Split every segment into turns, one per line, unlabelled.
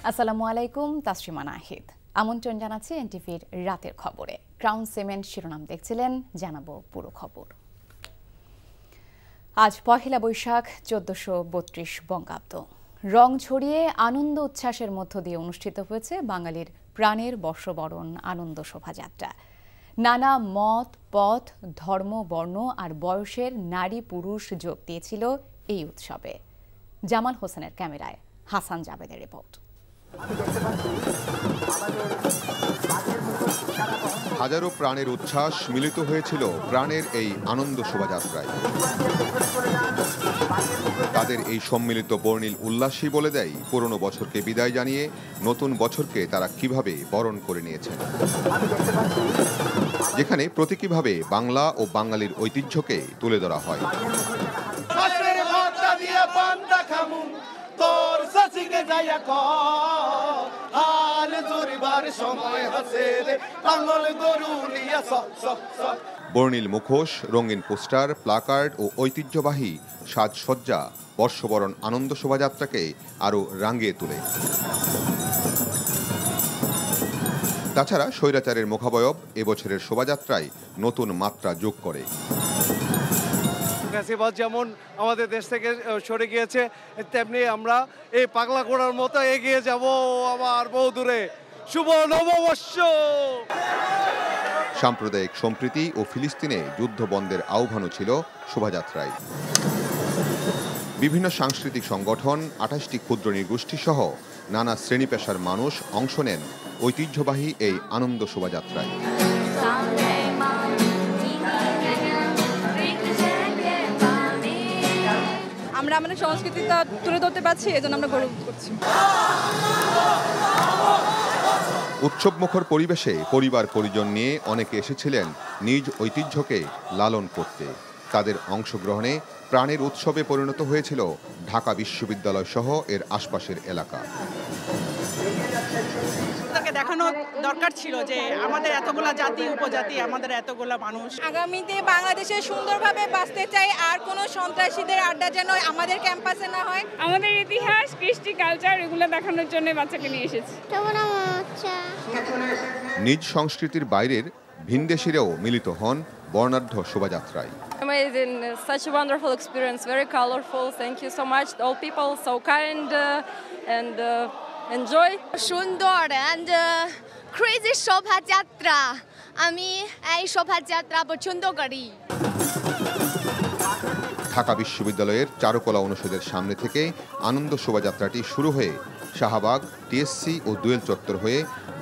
আসসালামু আলাইকুম, তাসরিমা নাহিদ। আমন্ত্রণ জানাচ্ছি এনটিভির রাতের খবরে। ক্রাউন সিমেন্ট শিরোনাম দেখছিলেন, জানাবো পুরো খবর। আজ পহেলা বৈশাখ 1432 বঙ্গাব্দ। রং ছড়িয়ে আনন্দ উচ্ছ্বাসের মধ্য দিয়ে অনুষ্ঠিত হয়েছে বাঙালির প্রাণের বর্ষবরণ আনন্দ শোভাযাত্রা। নানা মত, পথ, ধর্ম, বর্ণ আর বয়সের নারী পুরুষ যোগ দিয়েছিল এই উৎসবে। জামাল হোসেনের ক্যামেরায় হাসান জাবেদের রিপোর্ট।
হাজারো প্রাণের উচ্ছ্বাস মিলিত হয়েছিল প্রাণের এই আনন্দ শোভাযাত্রায়। তাদের এই সম্মিলিত বর্ণিল উল্লাসই বলে দেয় পুরনো বছরকে বিদায় জানিয়ে নতুন বছরকে তারা কিভাবে বরণ করে নিয়েছেন, যেখানে প্রতীকীভাবে বাংলা ও বাঙালির ঐতিহ্যকে তুলে ধরা হয়। বর্ণিল মুখোশ, রঙিন পোস্টার, প্লাকার্ড ও ঐতিহ্যবাহী সাজসজ্জা বর্ষবরণ আনন্দ শোভাযাত্রাকে আরও রাঙিয়ে তোলে। তাছাড়া স্বৈরাচারের মুখাবয়ব এবছরের শোভাযাত্রায় নতুন মাত্রা যোগ করে।
ফ্যাসিবাদ যেমন আমাদের দেশ থেকে সরে গিয়েছে, তেমনি আমরা এই পাগলা ঘোড়ার মতো এগিয়ে যাব আবার বহু দূরে। শুভ নববর্ষ।
সাম্প্রদায়িক সম্প্রীতি ও ফিলিস্তিনে যুদ্ধ বন্ধের আহ্বানও ছিল শোভাযাত্রায়। বিভিন্ন সাংস্কৃতিক সংগঠন, 28টি ক্ষুদ্র নৃগোষ্ঠী সহ নানা শ্রেণী পেশার মানুষ অংশ নেন ঐতিহ্যবাহী এই আনন্দ শোভাযাত্রায়।
আমরা আমাদের সংস্কৃতিটা তুলে ধরতে পারছি, এজন্য আমরা গর্ব করছি।
উৎসবমুখর পরিবেশে পরিবার পরিজন নিয়ে অনেকে এসেছিলেন নিজ ঐতিহ্যকে লালন করতে। তাদের অংশগ্রহণে প্রাণের উৎসবে পরিণত হয়েছিল ঢাকা বিশ্ববিদ্যালয় সহ এর আশপাশের এলাকা।
দেখানো দরকার ছিল যে আমাদের এতগুলা জাতি উপজাতি, আমাদের এতগুলা মানুষ।
আগামীতে বাংলাদেশে সুন্দরভাবে বাঁচতে চাই, আর কোনো সন্ত্রাসীদের আড্ডা যেন আমাদের ক্যাম্পাসে না হয়।
আমাদের ইতিহাস, কৃষ্টি, কালচার এগুলো দেখানোর জন্য বাচ্চাকে নিয়ে এসেছি।
নিজ সংস্কৃতির বাইরের ভিনদেশীরাও মিলিত হন বর্ণাঢ্য শোভাযাত্রায়।
Amazing, such a wonderful experience, very colorful. Thank you so much. All people so kind and enjoy.
সুন্দর and crazy শোভাযাত্রা। আমি এই শোভাযাত্রা পছন্দ করি।
ঢাকা বিশ্ববিদ্যালয়ের চারুকলা অনুষদের সামনে থেকে আনন্দ শোভাযাত্রাটি শুরু হয়ে শাহবাগ, টিএসসি ও দোয়েল চত্বর হয়ে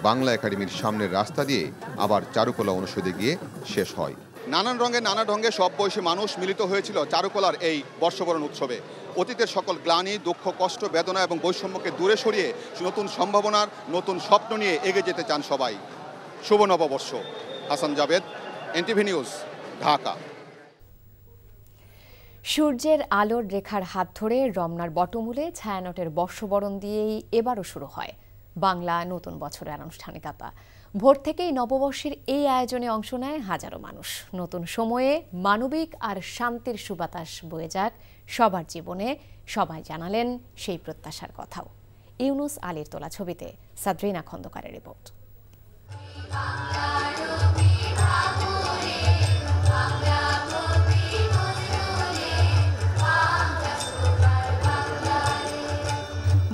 বাংলা একাডেমির সামনের রাস্তা দিয়ে আবার চারুকলা অনুষদে গিয়ে শেষ হয়। নানান রঙে নানা ঢঙ্গে সব বয়সী মানুষ মিলিত হয়েছিল চারুকলার এই বর্ষবরণ উৎসবে। অতীতের সকল গ্লানি, দুঃখ, কষ্ট, বেদনা এবং বৈষম্যকে দূরে সরিয়ে নতুন সম্ভাবনার নতুন স্বপ্ন নিয়ে এগিয়ে যেতে চান সবাই। শুভ নববর্ষ। Hasan Javed, NTV news, Dhaka.
সূর্যের আলোর রেখার হাত ধরে রমনার বটমূলে ছায়ানটের বর্ষবরণ দিয়েই এবারও শুরু হয় বাংলা নতুন বছরের আনুষ্ঠানিকতা। ভোর থেকেই নববর্ষের এই আয়োজনে অংশ নেয় হাজারো মানুষ। নতুন সময়ে মানবিক আর শান্তির সুবাতাস বয়ে যাক সবার জীবনে, সবাই জানালেন সেই প্রত্যাশার কথাও। ইউনুস আলীর তোলা ছবিতে সাদরিনা খন্দকারের রিপোর্ট।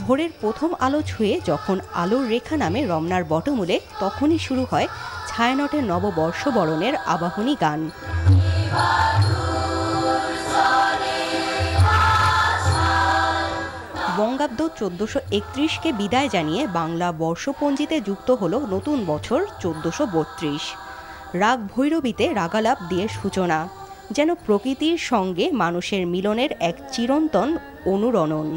ভোরের প্রথম আলো ছুঁয়ে যখন আলোর রেখা নামে রমনার বটমূলে, তখনই শুরু হয় ছায়ানটের নববর্ষ বরণের আবাহনী গান। বঙ্গাব্দ 1431কে বিদায় জানিয়ে বাংলা বর্ষপঞ্জিতে যুক্ত হল নতুন বছর 1432। রাগ ভৈরবীতে রাগালাপ দিয়ে সূচনা, যেন প্রকৃতির সঙ্গে মানুষের মিলনের এক চিরন্তন অনুরণন।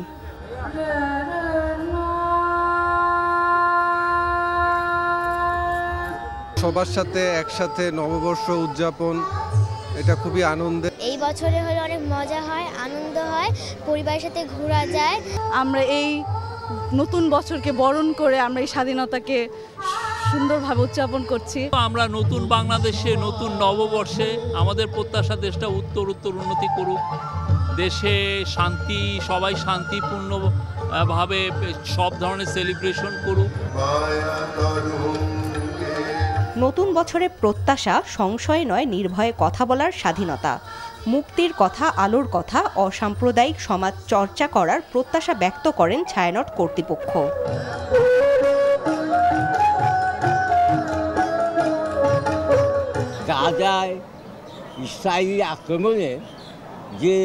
সবার সাথে একসাথে নববর্ষ উদযাপন, এটা খুবই আনন্দের।
এই বছরে হলে অনেক মজা হয়, আনন্দ হয়, পরিবারের সাথে ঘোরা যায়।
আমরা এই নতুন বছরকে বরণ করে আমরা এই স্বাধীনতাকে সুন্দরভাবে উদযাপন করছি।
আমরা নতুন বাংলাদেশে, নতুন নববর্ষে আমাদের প্রত্যাশা দেশটা উত্তর উন্নতি করুক, দেশে শান্তি, সবাই শান্তিপূর্ণ ভাবে সব ধরনের সেলিব্রেশন করুক।
নতুন বছরে প্রত্যাশা সংশয় নয়, নির্ভয়ে কথা বলার স্বাধীনতা, মুক্তির কথা, আলোর কথা, অসাম্প্রদায়িক সমাজ চর্চা করার প্রত্যাশা ব্যক্ত করেন ছায়ানট কর্তৃপক্ষ।
গাজায় ইসরায়েলি আক্রমণে যে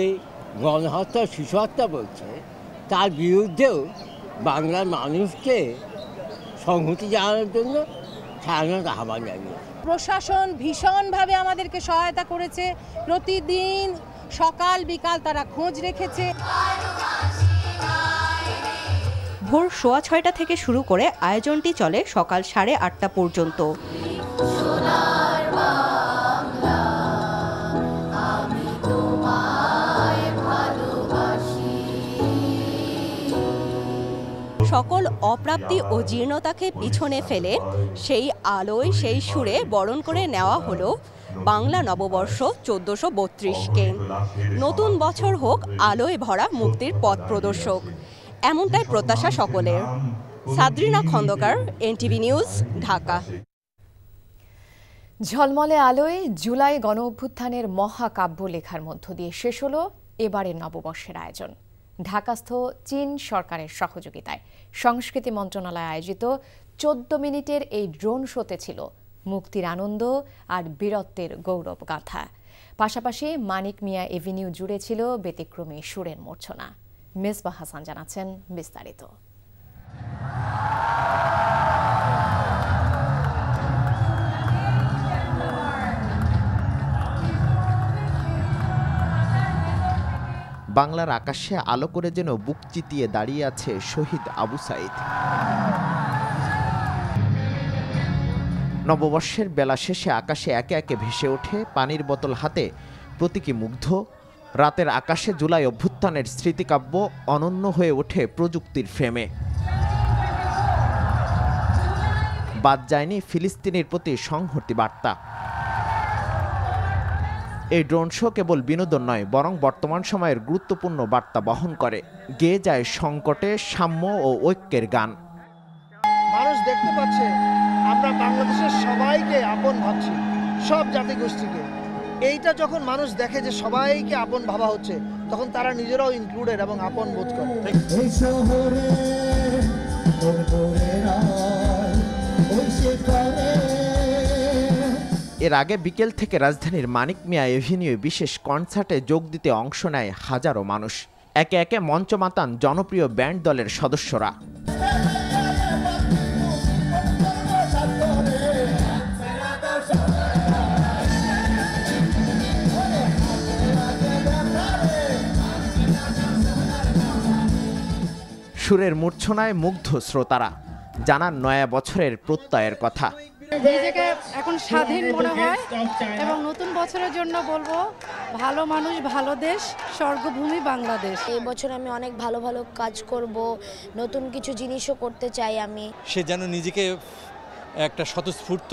গণহত্যা, শিশু হত্যা বলছে, তার বিরুদ্ধেও বাংলার মানুষকে সংহতি জানানোর জন্য ছায়ানট আহ্বান জানিয়েছে।
প্রশাসন ভীষণভাবে আমাদেরকে সহায়তা করেছে, প্রতিদিন সকাল বিকাল তারা খোঁজ রেখেছে।
ভোর 6:15 থেকে শুরু করে আয়োজনটি চলে সকাল 8:30 পর্যন্ত। সকল অপ্রাপ্তি ও জীর্ণতাকে পিছনে ফেলে সেই আলোয়, সেই সুরে বরণ করে নেওয়া হলো বাংলা নববর্ষ 1432কে। নতুন বছর হোক আলোয় ভরা, মুক্তির পথ প্রদর্শক, এমনটাই প্রত্যাশা সকলের। সাদরিনা খন্দকার, NTV নিউজ, ঢাকা।
ঝলমলে আলোয় জুলাই গণ অভ্যুত্থানের মহাকাব্য লেখার মধ্য দিয়ে শেষ হলো এবারের নববর্ষের আয়োজন। ঢাকাস্থ চীন সরকারের সহযোগিতায় সংস্কৃতি মন্ত্রণালয় আয়োজিত 14 মিনিটের এই ড্রোন শোতে ছিল মুক্তির আনন্দ আর বীরত্বের গৌরব গাথা। পাশাপাশি মানিক মিয়া এভিনিউ জুড়ে ছিল ব্যতিক্রমী সুরের মূর্ছনা। মেজবাহ হাসান জানাচ্ছেন বিস্তারিত।
বাংলার আকাশে আলো করে যেন বুক চিতিয়ে দাঁড়িয়ে আছে শহীদ আবু সাইদ। নববর্ষের বেলা শেষে আকাশে একে একে ভেসে ওঠে পানির বোতল হাতে প্রতীকী মুগ্ধ। রাতের আকাশে জুলাই অভ্যুত্থানের স্মৃতিকাব্য অনন্য হয়ে ওঠে প্রযুক্তির ফ্রেমে। বাদ যায়নি ফিলিস্তিনের প্রতি সংহতি বার্তা। এই ড্রোন শো কেবল বিনোদন নয়, বরং বর্তমান সময়ের গুরুত্বপূর্ণ বার্তা বহন করে। গেয়ে যায় সংকটে সাম্য ও ঐক্যের গান।
মানুষ দেখতে পাচ্ছে আমরা বাংলাদেশের সবাইকে আপন ভাবছি, সব জাতিগোষ্ঠীকে। এইটা যখন মানুষ দেখে যে সবাইকে আপন ভাবা হচ্ছে, তখন তারা নিজেরাও ইনক্লুডেড এবং আপন বোধ করে।
এর আগে বিকেল থেকে রাজধানীর মানিক মিয়া এভিনিউ বিশেষ কনসার্টে যোগ দিতে অংশ নেয় হাজারো মানুষ। একে একে মঞ্চ মাতান জনপ্রিয় ব্যান্ড দলের সদস্যরা। সুরের মূর্ছনায় মুগ্ধ শ্রোতারা, জানান নয়া বছরের প্রত্যয়ের কথা।
নিজেকে এখন স্বাধীন মনে হয় এবং নতুন বছরের জন্য বলবো ভালো মানুষ, ভালো দেশ, স্বর্গভূমি বাংলাদেশ।
এই বছর আমি অনেক ভালো ভালো কাজ করব, নতুন কিছু জিনিসও করতে চাই আমি।
সে যেন নিজেকে একটা স্বতঃস্ফূর্ত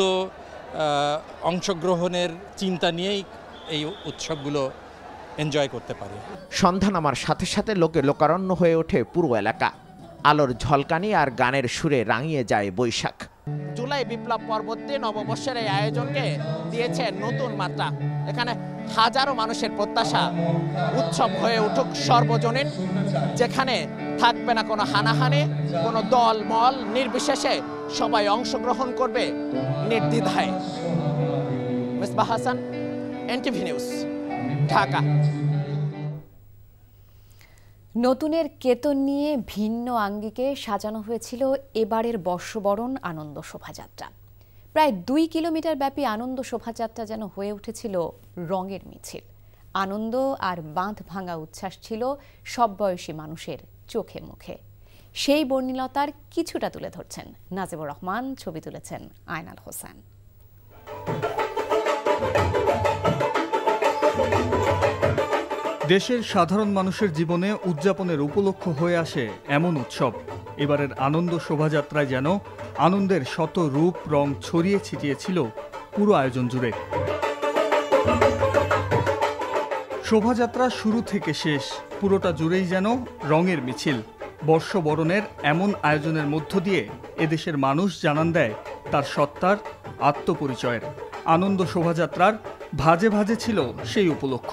অংশগ্রহণের চিন্তা নিয়েই এই উৎসবগুলো এনজয় করতে পারে।
সন্ধ্যা নামার সাথে সাথে লোকে লোকারণ্য হয়ে ওঠে পুরো এলাকা। আলোর ঝলকানি আর গানের সুরে রাঙিয়ে যায় বৈশাখ। জুলাই বিপ্লব পরবর্তী নববর্ষের এই আয়োজনকে দিয়েছে নতুন মাত্রা। এখানে হাজারো মানুষের প্রত্যাশা উৎসব হয়ে উঠুক সর্বজনীন, যেখানে থাকবে না কোনো হানাহানি, কোনো দল মল নির্বিশেষে সবাই অংশগ্রহণ করবে নির্দ্বিধায়। Mezbah Hasan, NTV news, Dhaka.
নতুনের কেতন নিয়ে ভিন্ন আঙ্গিকে সাজানো হয়েছিল এবারের বর্ষবরণ আনন্দ শোভাযাত্রা। প্রায় 2 কিলোমিটার ব্যাপী আনন্দ শোভাযাত্রা যেন হয়ে উঠেছিল রঙের মিছিল। আনন্দ আর বাঁধ ভাঙা উচ্ছ্বাস ছিল সব বয়সী মানুষের চোখে মুখে। সেই বর্ণিলতার কিছুটা তুলে ধরছেন নাজিবুর রহমান, ছবি তুলেছেন আয়নাল হোসেন।
দেশের সাধারণ মানুষের জীবনে উদযাপনের উপলক্ষ হয়ে আসে এমন উৎসব। এবারের আনন্দ শোভাযাত্রায় যেন আনন্দের শত রূপ রং ছড়িয়ে ছিটিয়েছিল পুরো আয়োজন জুড়ে। শোভাযাত্রা শুরু থেকে শেষ পুরোটা জুড়েই যেন রঙের মিছিল। বর্ষবরণের এমন আয়োজনের মধ্য দিয়ে এদেশের মানুষ জানান দেয় তার সত্তার আত্মপরিচয়ের। আনন্দ শোভাযাত্রার ভাজে ভাজে ছিল সেই উপলক্ষ।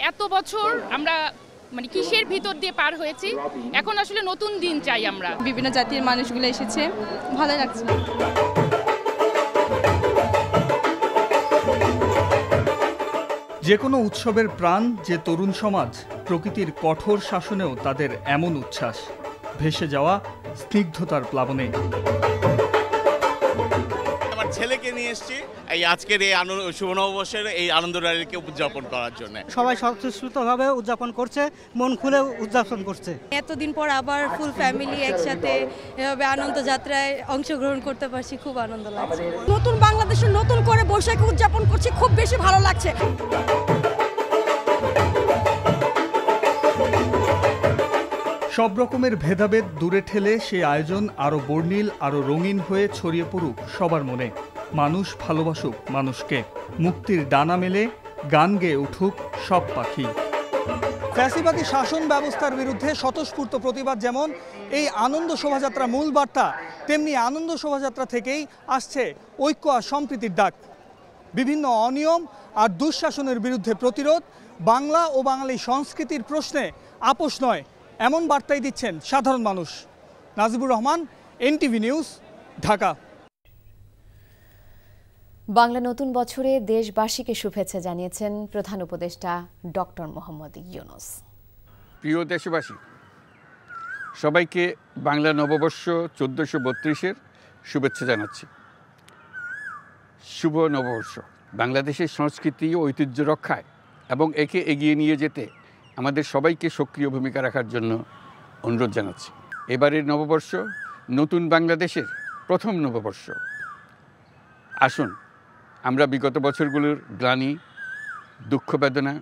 এত বছর আমরা কিসের ভিতর দিয়ে পার হয়েছি, এখন আসলে নতুন দিন চাই আমরা।
বিভিন্ন জাতির মানুষগুলো এসেছে, ভালো লাগছে।
যে কোনো উৎসবের প্রাণ যে তরুণ সমাজ, প্রকৃতির কঠোর শাসনেও তাদের এমন উচ্ছ্বাস, ভেসে যাওয়া স্নিগ্ধতার প্লাবনে।
আমার ছেলেকে নিয়ে এসেছি এই আজকের এই শুভ নববর্ষের এই আনন্দ র্যালিকে উদযাপন করার জন্য।
সবাই স্বতঃস্ফূর্তভাবে উদযাপন করছে, মন খুলে উদযাপন করছে।
এতদিন পর আবার ফুল ফ্যামিলি একসাথে এভাবে আনন্দ যাত্রায় অংশগ্রহণ করতে পারছি, খুব আনন্দ লাগছে।
নতুন বাংলাদেশে নতুন করে বৈশাখী উদযাপন করছি, খুব বেশি ভালো লাগছে।
সব রকমের ভেদাভেদ দূরে ঠেলে সেই আয়োজন আরো বর্ণিল, আরো রঙিন হয়ে ছড়িয়ে পড়ুক সবার মনে। মানুষ ভালোবাসুক মানুষকে, মুক্তির ডানা মেলে গান গেয়ে উঠুক সব পাখি।
ফ্যাসিবাদী শাসন ব্যবস্থার বিরুদ্ধে স্বতঃস্ফূর্ত প্রতিবাদ যেমন এই আনন্দ শোভাযাত্রা মূল বার্তা, তেমনি আনন্দ শোভাযাত্রা থেকেই আসছে ঐক্য আর সম্প্রীতির ডাক। বিভিন্ন অনিয়ম আর দুঃশাসনের বিরুদ্ধে প্রতিরোধ, বাংলা ও বাঙালি সংস্কৃতির প্রশ্নে আপোষ নয়, এমন বার্তাই দিচ্ছেন সাধারণ মানুষ। Najibur Rahman, NTV news, Dhaka.
বাংলা নতুন বছরে দেশবাসীকে শুভেচ্ছা জানিয়েছেন প্রধান উপদেষ্টা ডক্টর মোহাম্মদ ইউনূস।
প্রিয় দেশবাসী, সবাইকে বাংলা নববর্ষ 1432-এর শুভেচ্ছা জানাচ্ছি। শুভ নববর্ষ। বাংলাদেশের সংস্কৃতি ও ঐতিহ্য রক্ষায় এবং একে এগিয়ে নিয়ে যেতে আমাদের সবাইকে সক্রিয় ভূমিকা রাখার জন্য অনুরোধ জানাচ্ছি। এবারের নববর্ষ নতুন বাংলাদেশের প্রথম নববর্ষ। আসুন আমরা বিগত বছরগুলোর গ্লানি, দুঃখ, বেদনা,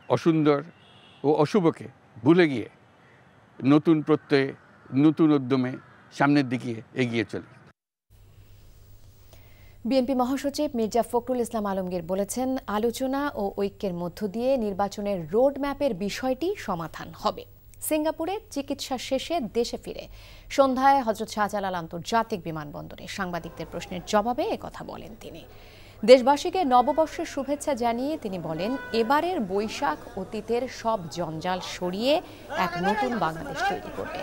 অসুন্দর ও অশুভকে ভুলে গিয়ে নতুন প্রত্যয়ে, নতুন উদ্যমে সামনের দিকে এগিয়ে চলি।
বিএনপি মহাসচিব মির্জা ফখরুল ইসলাম আলমগীর বলেছেন, আলোচনা ও ঐক্যের মধ্য দিয়ে নির্বাচনের রোড ম্যাপের বিষয়টি সমাধান হবে। সিঙ্গাপুরে চিকিৎসা শেষে দেশে ফিরে সন্ধ্যায় হযরত শাহজালাল আন্তর্জাতিক বিমানবন্দরে সাংবাদিকদের প্রশ্নের জবাবে একথা বলেন তিনি। দেশবাসীকে নববর্ষের শুভেচ্ছা জানিয়ে তিনি বলেন, এবারের বৈশাখ অতীতের সব জঞ্জাল সরিয়ে এক নতুন বাংলাদেশ তৈরি করবে।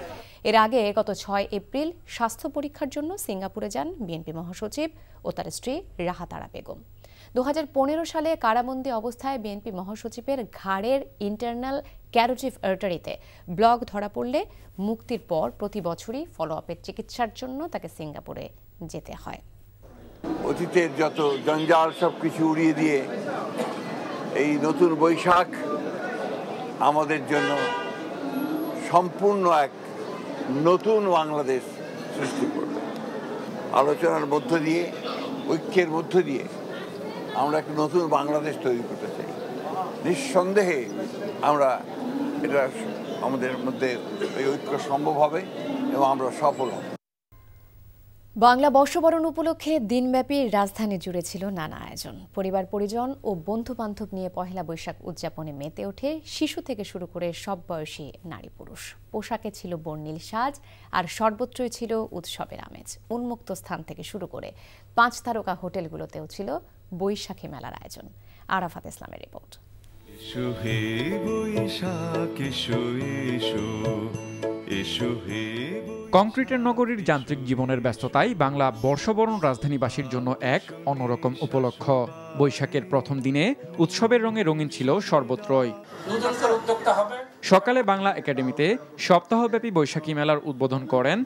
এর আগে গত 6 এপ্রিল স্বাস্থ্য পরীক্ষার জন্য সিঙ্গাপুরে যান বিএনপি মহাসচিব ও তার স্ত্রী রাহাত আরা বেগম। 2015 সালে কারাবন্দী অবস্থায় বিএনপি মহাসচিবের ঘাড়ের ইন্টারনাল ক্যারোটিভ আর্টারিতে ব্লক ধরা পড়লে মুক্তির পর প্রতি বছরই ফলো আপের চিকিৎসার জন্য তাকে সিঙ্গাপুরে যেতে হয়।
অতীতের যত জঞ্জাল সব কিছু উড়িয়ে দিয়ে এই নতুন বৈশাখ আমাদের জন্য সম্পূর্ণ এক নতুন বাংলাদেশ সৃষ্টি করবে। আলোচনার মধ্য দিয়ে, ঐক্যের মধ্য দিয়ে আমরা একটা নতুন বাংলাদেশ তৈরি করতে চাই। নিঃসন্দেহে আমরা এটা আমাদের মধ্যে এই ঐক্য সম্ভব হবে এবং আমরা সফল হব।
বাংলা বর্ষবরণ উপলক্ষে দিনব্যাপী রাজধানী জুড়ে ছিল নানা আয়োজন। পরিবার পরিজন ও বন্ধু বান্ধব নিয়ে পহেলা বৈশাখ উদযাপনে মেতে ওঠে শিশু থেকে শুরু করে সব বয়সী নারী পুরুষ। পোশাকে ছিল বর্ণিল সাজ আর সর্বত্রই ছিল উৎসবের আমেজ। উন্মুক্ত স্থান থেকে শুরু করে 5 তারকা হোটেলগুলোতেও ছিল বৈশাখী মেলার আয়োজন। আরাফাত ইসলামের রিপোর্ট।
কংক্রিটের নগরীর যান্ত্রিক জীবনের ব্যস্ততায় বাংলা বর্ষবরণ রাজধানীবাসীর জন্য এক অন্যরকম উপলক্ষ। বৈশাখের প্রথম দিনে উৎসবের রঙে রঙিন ছিল সর্বত্রই। সকালে বাংলা একাডেমিতে সপ্তাহব্যাপী বৈশাখী মেলার উদ্বোধন করেন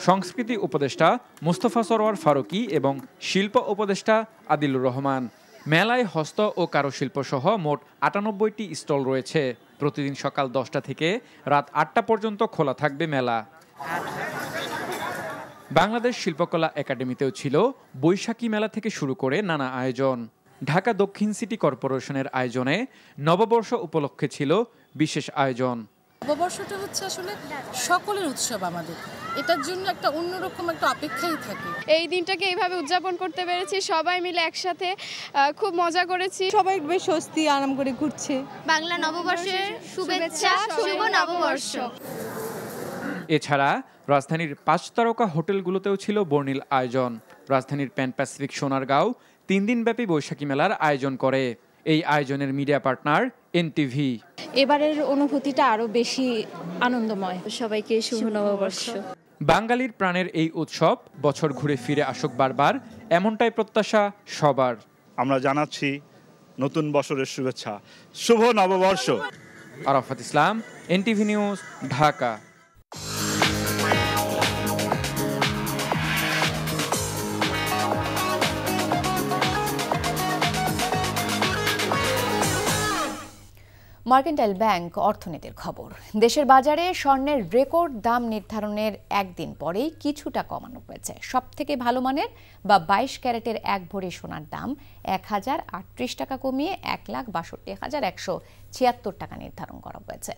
সংস্কৃতি উপদেষ্টা মুস্তফা সরোয়ার ফারুকী এবং শিল্প উপদেষ্টা আদিলুর রহমান। মেলায় হস্ত ও কারুশিল্প সহ মোট 98টি স্টল রয়েছে। প্রতিদিন সকাল 10টা থেকে রাত 8টা পর্যন্ত খোলা থাকবে মেলা। বাংলাদেশ শিল্পকলা একাডেমিতেও ছিল বৈশাখী মেলা থেকে শুরু করে নানা আয়োজন। ঢাকা দক্ষিণ সিটি কর্পোরেশনের আয়োজনে নববর্ষ উপলক্ষে ছিল বিশেষ আয়োজন।
নববর্ষটা হচ্ছে আসলে সকলের উৎসব আমাদের,
এটার জন্য একটা অন্যরকম একটা অপেক্ষাই থাকে।
এই দিনটাকে এইভাবে উদযাপন করতে পেরেছি, সবাই মিলে একসাথে খুব মজা করেছি,
সবাই বেশ স্বস্তি আরাম করে ঘুরছে।
বাংলা নববর্ষের শুভেচ্ছা, শুভ নববর্ষ।
এছাড়া রাজধানীর 5 তারকা হোটেলগুলোতেও ছিল বর্ণিল আয়োজন। রাজধানীর প্যান প্যাসিফিক সোনারগাঁও 3 দিনব্যাপী বৈশাখী মেলার আয়োজন করে। এই আয়োজনের মিডিয়া পার্টনার এনটিভি।
এবারের অনুভূতিটা আরো বেশি আনন্দময়। সবাইকে শুভ নববর্ষ।
বাঙালির প্রাণের এই উৎসব বছর ঘুরে ফিরে আসুক বারবার, এমনটাই প্রত্যাশা সবার।
আমরা জানাচ্ছি নতুন বছরের শুভেচ্ছা, শুভ নববর্ষ।
Arafat Islam, NTV news, Dhaka.
Mercantile bank অর্থনীতির খবর। দেশের বাজারে স্বর্ণের রেকর্ড দাম নির্ধারণের একদিন পরেই কিছুটা কমানো হয়েছে। সবথেকে ভালো মানের বা 22 ক্যারেটের 1 ভরি সোনার দাম 1038 টাকা কমিয়ে 1,62,176 টাকা নির্ধারণ করা হয়েছে।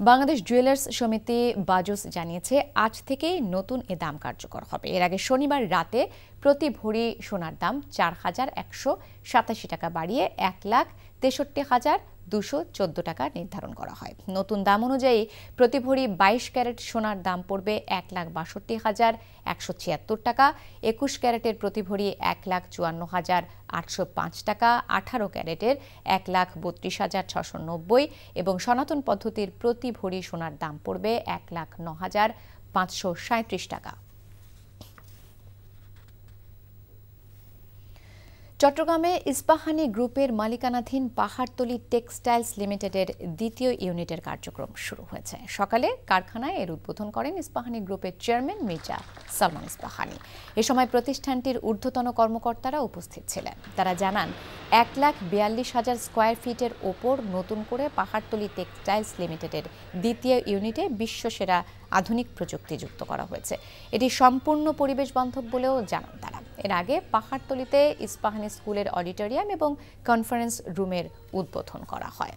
বাংলাদেশ জুয়েলার্স সমিতি বাজুস জানিয়েছে, আজ থেকেই নতুন এ দাম কার্যকর হবে। এর আগে শনিবার রাতে প্রতি ভরি সোনার দাম 4,187 টাকা বাড়িয়ে 1,63,214 টাকা নির্ধারণ করা হয়। নতুন দাম অনুযায়ী প্রতি ভরি 22 ক্যারেট সোনার দাম পড়বে 1,62,176 টাকা, 21 ক্যারেটের প্রতি ভরি 1,54,805 টাকা, 18 ক্যারেটের 1,32,690 এবং সনাতন পদ্ধতির প্রতি ভরি সোনার দাম পড়বে 1,09,537 টাকা। চট্টগ্রামে ইস্পাহানি গ্রুপের মালিকানাধীন পাহাড়তলী টেক্সটাইলস লিমিটেডের দ্বিতীয় ইউনিটের কার্যক্রম শুরু হয়েছে। সকালে কারখানায় এর উদ্বোধন করেন ইস্পাহানি গ্রুপের চেয়ারম্যান মির্জা সালমান ইস্পাহানি। এ সময় প্রতিষ্ঠানটির ঊর্ধ্বতন কর্মকর্তারা উপস্থিত ছিলেন। তারা জানান, 1,42,000 স্কোয়ার ফিটের ওপর নতুন করে পাহাড়তলী টেক্সটাইলস লিমিটেডের দ্বিতীয় ইউনিটে বিশ্বসেরা আধুনিক প্রযুক্তি যুক্ত করা হয়েছে। এটি সম্পূর্ণ পরিবেশ বান্ধব বলেও জানান তারা। এর আগে পাহাড়তলীতে ইস্পাহানি স্কুলের অডিটোরিয়াম এবং কনফারেন্স রুমের উদ্বোধন করা হয়।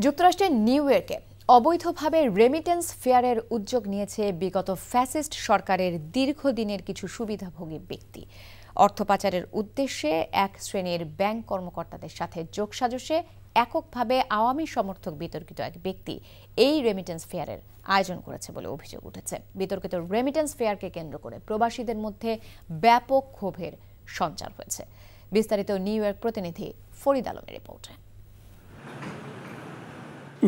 যুক্তরাষ্ট্রের নিউ ইয়র্কে অবৈধভাবে রেমিটেন্স ফেয়ারের উদ্যোগ নিয়েছে বিগত ফ্যাসিস্ট সরকারের দীর্ঘদিনের কিছু সুবিধাভোগী ব্যক্তি। অর্থ পাচারের উদ্দেশ্যে এক শ্রেণীর ব্যাংক কর্মকর্তাদের সাথে যোগসাজশে এককভাবে আওয়ামী সমর্থক বিতর্কিত এক ব্যক্তি এই রেমিটেন্স ফেয়ারের আয়োজন করেছে বলে অভিযোগ উঠেছে। বিতর্কিত রেমিটেন্স ফেয়ারকে কেন্দ্র করে প্রবাসীদের মধ্যে ব্যাপক ক্ষোভের সঞ্চার হয়েছে। বিস্তারিত নিউ ইয়র্ক প্রতিনিধি ফরিদ আলমের রিপোর্টে।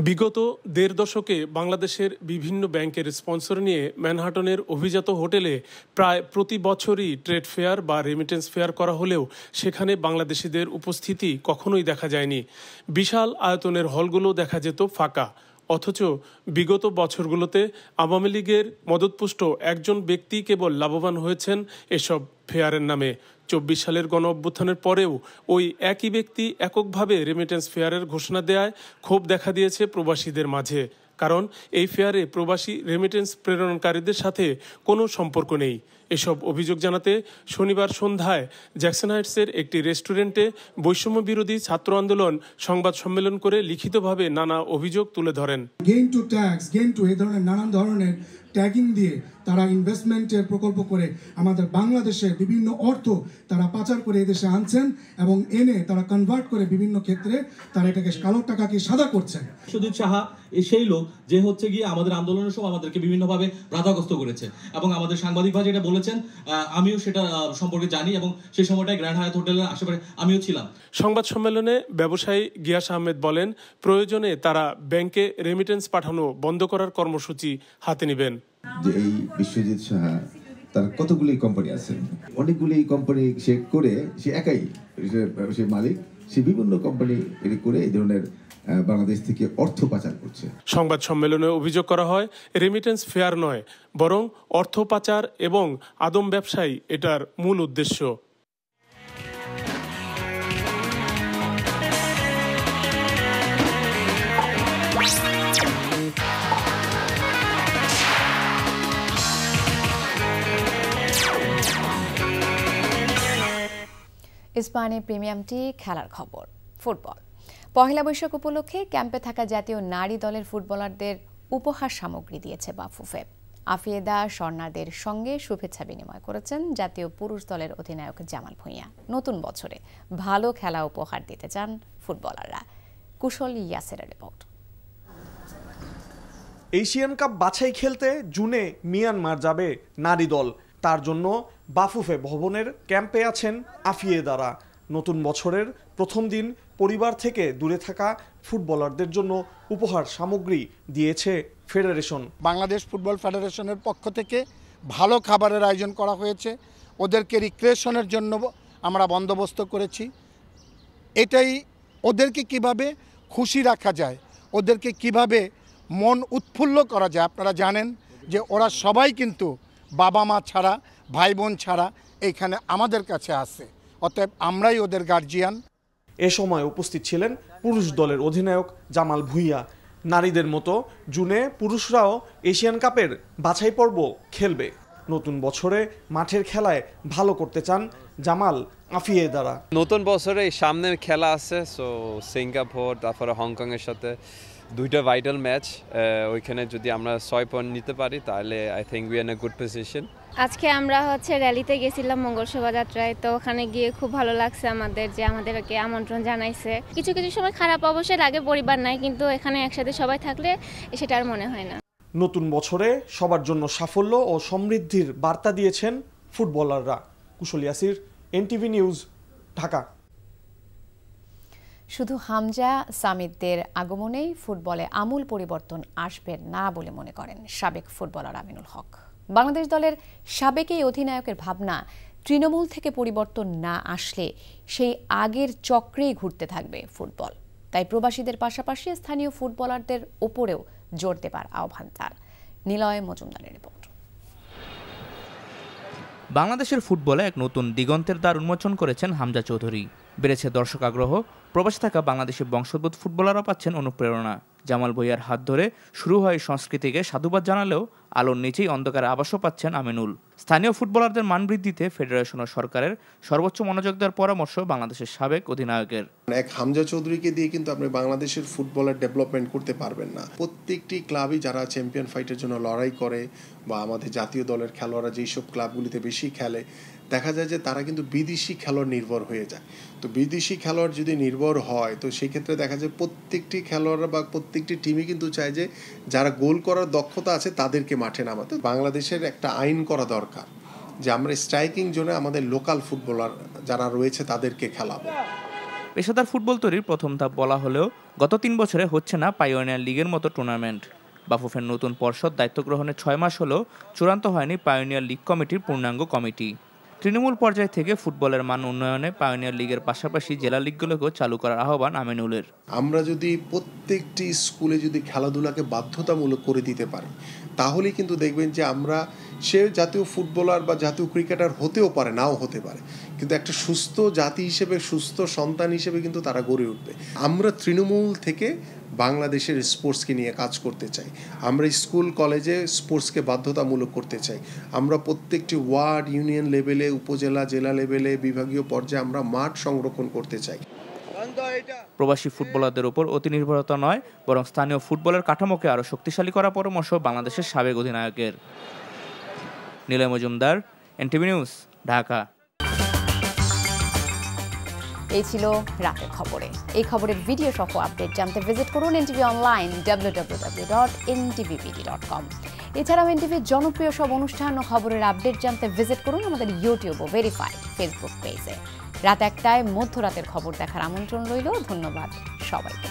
বিগত 1.5 দশকে বাংলাদেশের বিভিন্ন ব্যাংকের স্পন্সর নিয়ে ম্যানহাটনের অভিজাত হোটেলে প্রায় প্রতি বছরই ট্রেড ফেয়ার বা রেমিটেন্স ফেয়ার করা হলেও সেখানে বাংলাদেশিদের উপস্থিতি কখনোই দেখা যায়নি। বিশাল আয়তনের হলগুলো দেখা যেত ফাঁকা। অথচ বিগত বছরগুলোতে আওয়ামী লীগের মদতপুষ্ট একজন ব্যক্তি কেবল লাভবান হয়েছেন এসব ফেয়ারের নামে। 24 সালের গণ অভ্যুত্থানের পরেও ওই একই ব্যক্তি এককভাবে রেমিটেন্স ফেয়ারের ঘোষণা দেওয়ায় ক্ষোভ দেখা দিয়েছে প্রবাসীদের মাঝে। কারণ এই ফেয়ারে প্রবাসী রেমিটেন্স প্রেরণকারীদের সাথে কোনো সম্পর্ক নেই। এসব অভিযোগ জানাতে শনিবার সন্ধ্যায় জ্যাকসন হাইটসের একটি রেস্টুরেন্টে বৈষম্য বিরোধী ছাত্র আন্দোলন সংবাদ সম্মেলন করে লিখিতভাবে নানা অভিযোগ তুলে ধরেন।
Gain to tax, gain to এই ধরনের নানান ধরনের ট্যাগিং দিয়ে তারা ইনভেস্টমেন্টের প্রকল্প করে আমাদের বাংলাদেশে বিভিন্ন অর্থ তারা পাচার করে এদেশে আনছেন এবং এনে তারা কনভার্ট করে বিভিন্ন ক্ষেত্রে তারা এটাকে কালো টাকাকে সাদা করছেন।
সুজিত সাহা সেই লোক যে হচ্ছে গিয়ে আমাদের আন্দোলনের সময় আমাদেরকে বিভিন্নভাবে বাধাগ্রস্ত করেছে এবং আমাদের সাংবাদিক ভাই যেটা বলেছেন আমিও সেটা সম্পর্কে জানি এবং সেই সময়টায় গ্র্যান্ড হায়াত হোটেলের আশেপাশে আমিও ছিলাম। সংবাদ সম্মেলনে ব্যবসায়ী গিয়াস আহমেদ বলেন, প্রয়োজনে তারা ব্যাংকে রেমিটেন্স পাঠানো বন্ধ করার কর্মসূচি হাতে নেবেন।
যে এই বিশ্বজিৎ সাহা তার কতগুলি কোম্পানি আছে, অনেকগুলি কোম্পানি সে করে, সে একাই সে মালিক, সে বিভিন্ন কোম্পানি করে এই ধরনের বাংলাদেশ থেকে অর্থ পাচার করছে।
সংবাদ সম্মেলনে অভিযোগ করা হয় রেমিটেন্স ফেয়ার নয়, বরং অর্থ পাচার এবং আদম ব্যবসায়ী এটার মূল উদ্দেশ্য।
স্পেনে প্রিমিয়ামটি খেলার খবর। ফুটবল পহেলা বৈশাখ উপলক্ষে ক্যাম্পে থাকা জাতীয় নারী দলের ফুটবলারদের উপহার সামগ্রী দিয়েছে বাফুফে। আফিয়েদা স্বর্ণাদের সঙ্গে শুভেচ্ছা বিনিময় করেছেন জাতীয় পুরুষ দলের অধিনায়ক জামাল ভুঁইয়া। নতুন বছরে ভালো খেলা উপহার দিতে চান ফুটবলাররা। কুশল ইয়াসেরের রিপোর্ট।
এশিয়ান কাপ বাছাই খেলতে জুনে মিয়ানমার যাবে নারী দল। তার জন্য বাফুফে ভবনের ক্যাম্পে আছেন আফিয়েদারা। নতুন বছরের প্রথম দিন পরিবার থেকে দূরে থাকা ফুটবলারদের জন্য উপহার সামগ্রী দিয়েছে ফেডারেশন।
বাংলাদেশ ফুটবল ফেডারেশনের পক্ষ থেকে ভালো খাবারের আয়োজন করা হয়েছে। ওদেরকে রিক্রিয়েশনের জন্য আমরা বন্দোবস্ত করেছি। এটাই ওদেরকে কিভাবে খুশি রাখা যায়, ওদেরকে কিভাবে মন উৎফুল্ল করা যায়। আপনারা জানেন যে ওরা সবাই কিন্তু বাবা মা ছাড়া, ভাই বোন ছাড়া এইখানে আমাদের কাছে আসে, অতএব আমরাই ওদের গার্জিয়ান।
এ সময় উপস্থিত ছিলেন পুরুষ দলের অধিনায়ক জামাল ভুঁইয়া। নারীদের মতো জুনে পুরুষরাও এশিয়ান কাপের বাছাই পর্ব খেলবে। নতুন বছরে মাঠের খেলায় ভালো করতে চান জামাল আফিয়েদারা।
নতুন বছরে সামনে খেলা আছে, সো সিঙ্গাপুর তারপরে হংকংয়ের সাথে দুইটা ভাইটাল ম্যাচ। ওইখানে যদি আমরা 6 পয়েন্ট নিতে পারি তাহলে I think we are in a good position.
আজকে আমরা র্যালিতে গেছিলাম মঙ্গল শোভাযাত্রায়, তো ওখানে গিয়ে খুব ভালো লাগছে আমাদের, যে আমাদেরকে আমন্ত্রণ জানাইছে। কিছু কিছু সময় খারাপ অবশ্যই লাগে, পরিবার নাই, কিন্তু এখানে একসাথে সবাই থাকলে সেটা আর মনে হয় না।
নতুন বছরে সবার জন্য সাফল্য ও সমৃদ্ধির বার্তা দিয়েছেন ফুটবলাররা। কুশল ইয়াসির, এনটিভি নিউজ, ঢাকা।
শুধু হামজা সামিদদের আগমনেই ফুটবলে আমূল পরিবর্তন আসবে না বলে মনে করেন সাবেক ফুটবলার আমিনুল হক। বাংলাদেশ দলের সাবেক এই অধিনায়কের ভাবনা, তৃণমূল থেকে পরিবর্তন না আসলে সেই আগের চক্রেই ঘুরতে থাকবে ফুটবল। তাই প্রবাসীদের পাশাপাশি স্থানীয় ফুটবলারদের ওপরেও জোর দেবার আহ্বান তার। নিলয় মজুমদারের রিপোর্ট।
বাংলাদেশের ফুটবলে এক নতুন দিগন্তের দ্বার উন্মোচন করেছেন হামজা চৌধুরী। বেড়েছে দর্শক আগ্রহ, প্রবাসে থাকা বাংলাদেশের বংশোদ্ভূত ফুটবলাররা পাচ্ছেন অনুপ্রেরণা। জামাল ভুঁইয়ার হাত ধরে শুরু হয় সংস্কৃতিকে সাধুবাদ জানালেও আলোর নিচেই অন্ধকারে আবাসও পাচ্ছেন আমিনুল। স্থানীয় ফুটবলারদের মান বৃদ্ধিতে ফেডারেশন ও সরকারের সর্বোচ্চ মনোযোগ দেওয়ার পরামর্শ বাংলাদেশের সাবেক অধিনায়কের।
এক হামজা চৌধুরীকে দিয়ে কিন্তু আপনি বাংলাদেশের ফুটবলের ডেভেলপমেন্ট করতে পারবেন না। প্রত্যেকটি ক্লাবই যারা চ্যাম্পিয়ন ফাইটের জন্য লড়াই করে বা আমাদের জাতীয় দলের খেলোয়াড়রা যেসব ক্লাবগুলিতে বেশি খেলে, দেখা যায় যে তারা কিন্তু বিদেশি খেলোয়াড় নির্ভর হয়ে যায়। তো বিদেশি খেলোয়াড় যদি নির্ভর হয় তো সেই ক্ষেত্রে দেখা যায় প্রত্যেকটি খেলোয়াড়রা বা প্রত্যেকটি টিমই কিন্তু চায় যে যারা গোল করার দক্ষতা আছে তাদেরকে মাঠে নামাতে। বাংলাদেশের একটা আইন করা দরকার যে আমরা স্ট্রাইকিং জোনে আমাদের লোকাল ফুটবলার যারা রয়েছে তাদেরকে খেলাবো।
পেশাদার ফুটবল তৈরির প্রথম ধাপ বলা হলেও গত 3 বছরে হচ্ছে না পাইওনিয়ার লিগের মতো টুর্নামেন্ট। বাফুফের নতুন পর্ষদ দায়িত্ব গ্রহণের 6 মাস হলেও চূড়ান্ত হয়নি পাইওনিয়ার লিগ কমিটির পূর্ণাঙ্গ কমিটি। তৃণমূল পর্যায় থেকে ফুটবলের মান উন্নয়নে পাইওনিয়ার লিগের পাশাপাশি জেলা লিগগুলোকেও চালু করার আহ্বান আমিনুলের।
আমরা যদি প্রত্যেকটি স্কুলে যদি খেলাধুলাকে বাধ্যতামূলক করে দিতে পারি তাহলে কিন্তু দেখবেন যে আমরা সে জাতীয় ফুটবলার বা জাতীয় ক্রিকেটার হতেও পারে, নাও হতে পারে, কিন্তু একটা সুস্থ জাতি হিসেবে, সুস্থ সন্তান হিসেবে কিন্তু তারা গড়ে উঠবে। আমরা তৃণমূল থেকে বাংলাদেশের স্পোর্টসকে নিয়ে কাজ করতে চাই। আমরা স্কুল কলেজে স্পোর্টসকে বাধ্যতামূলক করতে চাই। আমরা প্রত্যেকটি ওয়ার্ড, ইউনিয়ন লেভেলে, উপজেলা, জেলা লেভেলে, বিভাগীয় পর্যায়ে আমরা মাঠ সংরক্ষণ করতে চাই।
প্রবাসী ফুটবলারদের উপর অতি নির্ভরতা নয়, বরং স্থানীয় ফুটবলের কাঠামোকে আরও শক্তিশালী করার পরামর্শ বাংলাদেশের সাবেক অধিনায়কের। Niloy Majumdar, NTV news, Dhaka.
এই ছিল রাতের খবরে। এই খবরের ভিডিও সহ আপডেট জানতে ভিজিট করুন এনটিভি অনলাইন www.ntvbd.com। এছাড়াও এনটিভির জনপ্রিয় সব অনুষ্ঠান ও খবরের আপডেট জানতে ভিজিট করুন আমাদের ইউটিউব ও ভেরিফাইড ফেসবুক পেজে। রাত 1টায় মধ্যরাতের খবর দেখার আমন্ত্রণ রইল। ধন্যবাদ সবাইকে।